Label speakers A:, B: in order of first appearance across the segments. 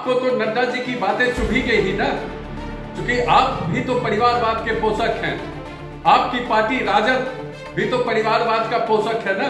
A: आपको तो नड्डा जी की बातें चुभी गई ही ना, क्योंकि आप भी तो परिवारवाद के पोषक हैं। आपकी पार्टी राजद भी तो परिवारवाद का पोषक है ना।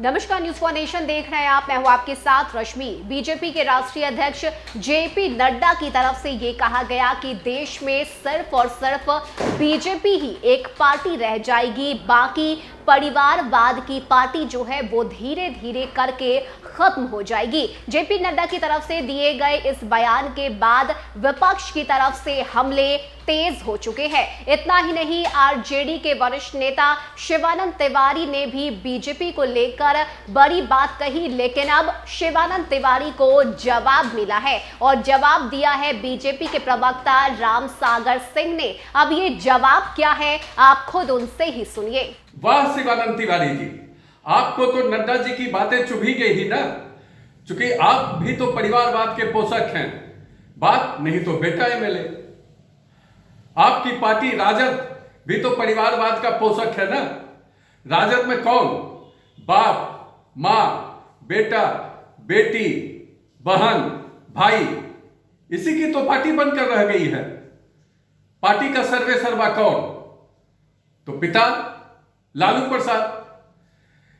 B: नमस्कार, न्यूज फॉर नेशन देख रहे हैं आप। मैं हूं आपके साथ रश्मि। बीजेपी के राष्ट्रीय अध्यक्ष जेपी नड्डा की तरफ से ये कहा गया कि देश में सिर्फ और सिर्फ बीजेपी ही एक पार्टी रह जाएगी, बाकी परिवारवाद की पार्टी जो है वो धीरे धीरे करके खत्म हो जाएगी। जेपी नड्डा की तरफ से दिए गए इस बयान के बाद विपक्ष की तरफ से हमले तेज हो चुके हैं। इतना ही नहीं, आरजेडी के वरिष्ठ नेता शिवानंद तिवारी ने भी बीजेपी को लेकर बड़ी बात कही, लेकिन अब शिवानंद तिवारी को जवाब मिला है और जवाब दिया है बीजेपी के प्रवक्ता राम सागर सिंह ने। अब ये जवाब क्या है, आप खुद उनसे ही सुनिए।
A: वाह शिवानंद तिवारी जी, आपको तो नड्डा जी की बातें चुभी गई ही ना, क्योंकि आप भी तो परिवारवाद के पोषक हैं। बात नहीं तो बेटा एमएलए। आपकी पार्टी राजद भी तो परिवारवाद का पोषक है ना। राजद में कौन? बाप, मां, बेटा, बेटी, बहन, भाई, इसी की तो पार्टी बनकर रह गई है। पार्टी का सर्वे सर्वा कौन? तो पिता लालू प्रसाद।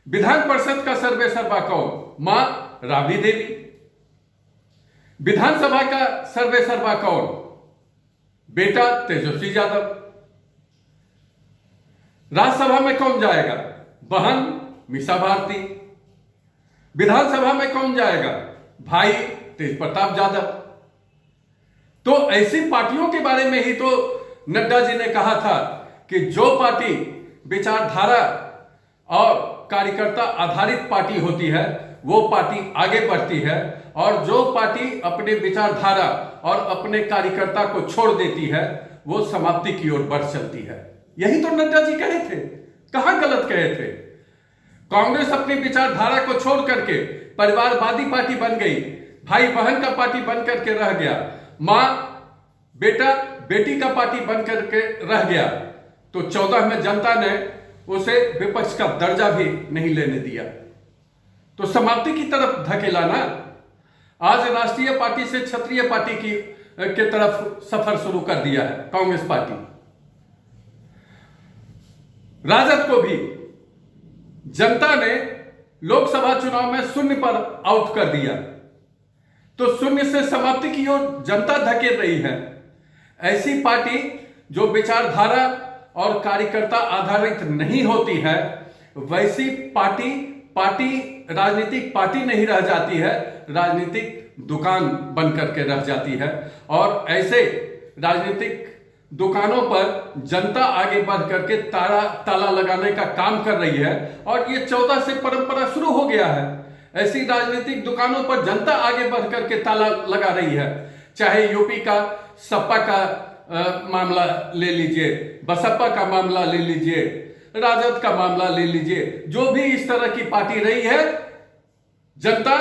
A: विधान परिषद का सर्वे सर्वा कौन? मां राबड़ी देवी। विधानसभा का सर्वे सर्वा कौन? बेटा तेजस्वी यादव। राज्यसभा में कौन जाएगा? बहन मीसा भारती। विधानसभा में कौन जाएगा? भाई तेज प्रताप यादव। तो ऐसी पार्टियों के बारे में ही तो नड्डा जी ने कहा था कि जो पार्टी विचारधारा और कार्यकर्ता आधारित पार्टी होती है वो पार्टी आगे बढ़ती है, और जो पार्टी अपने विचारधारा और अपने कार्यकर्ता को छोड़ देती है वो समाप्ति की ओर बढ़ चलती है। यही तो नड्डा जी कहे थे। कहां गलत कहे थे? कांग्रेस अपनी विचारधारा को छोड़ करके परिवारवादी पार्टी बन गई, भाई बहन का पार्टी बन करके रह गया, मां बेटा बेटी का पार्टी बन करके रह गया। तो 14 में जनता ने उसे विपक्ष का दर्जा भी नहीं लेने दिया, तो समाप्ति की तरफ धकेला ना। आज राष्ट्रीय पार्टी से क्षत्रिय पार्टी के तरफ सफर शुरू कर दिया है कांग्रेस पार्टी। राजद को भी जनता ने लोकसभा चुनाव में शून्य पर आउट कर दिया, तो शून्य से समाप्ति की ओर जनता धकेल रही है। ऐसी पार्टी जो विचारधारा और कार्यकर्ता आधारित नहीं होती है, वैसी पार्टी राजनीतिक पार्टी नहीं रह जाती है, राजनीतिक दुकान बन करके रह जाती है। और ऐसे राजनीतिक दुकानों पर जनता आगे बढ़ करके ताला लगाने का काम कर रही है, और ये 14 से परंपरा शुरू हो गया है। ऐसी राजनीतिक दुकानों पर जनता आगे बढ़ करके ताला लगा रही है। चाहे यूपी का सपा का मामला ले लीजिए, बसपा का मामला ले लीजिए, राजद का मामला ले लीजिए, जो भी इस तरह की पार्टी रही है, जनता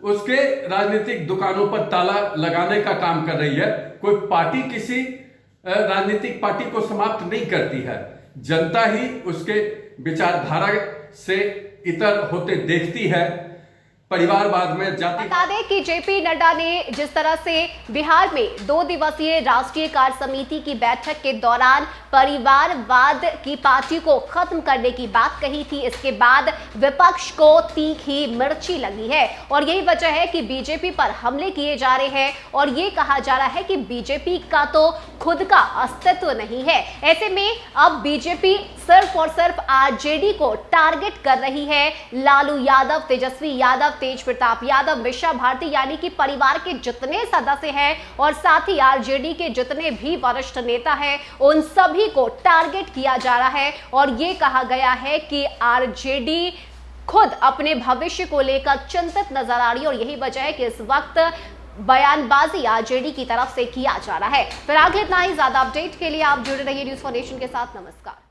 A: उसके राजनीतिक दुकानों पर ताला लगाने का काम कर रही है। कोई पार्टी किसी राजनीतिक पार्टी को समाप्त नहीं करती है, जनता ही उसके विचारधारा से इतर होते देखती है। परिवारवाद में जाति।
B: बता दें कि जेपी नड्डा ने जिस तरह से बिहार में 2 दिवसीय राष्ट्रीय कार्य समिति की बैठक के दौरान परिवारवाद की पार्टी को खत्म करने की बात कही थी, इसके बाद विपक्ष को तीखी मिर्ची लगी है और यही वजह है कि बीजेपी पर हमले किए जा रहे हैं और ये कहा जा रहा है कि बीजेपी का तो खुद का अस्तित्व नहीं है। ऐसे में अब बीजेपी सिर्फ और सिर्फ आरजेडी को टारगेट कर रही है। लालू यादव, तेजस्वी यादव, तेज प्रताप यादव, मीसा भारती यानी कि परिवार के जितने सदस्य हैं और साथ ही आरजेडी के जितने भी वरिष्ठ नेता हैं, उन सभी को टारगेट किया जा रहा है और यह कहा गया है कि आरजेडी खुद अपने भविष्य को लेकर चिंतित नजर आ रही है और यही वजह है कि इस वक्त बयानबाजी आरजेडी की तरफ से किया जा रहा है। फिर आगे इतना ही, ज्यादा अपडेट के लिए आप जुड़े रहिए न्यूज फॉर नेशन के साथ। नमस्कार।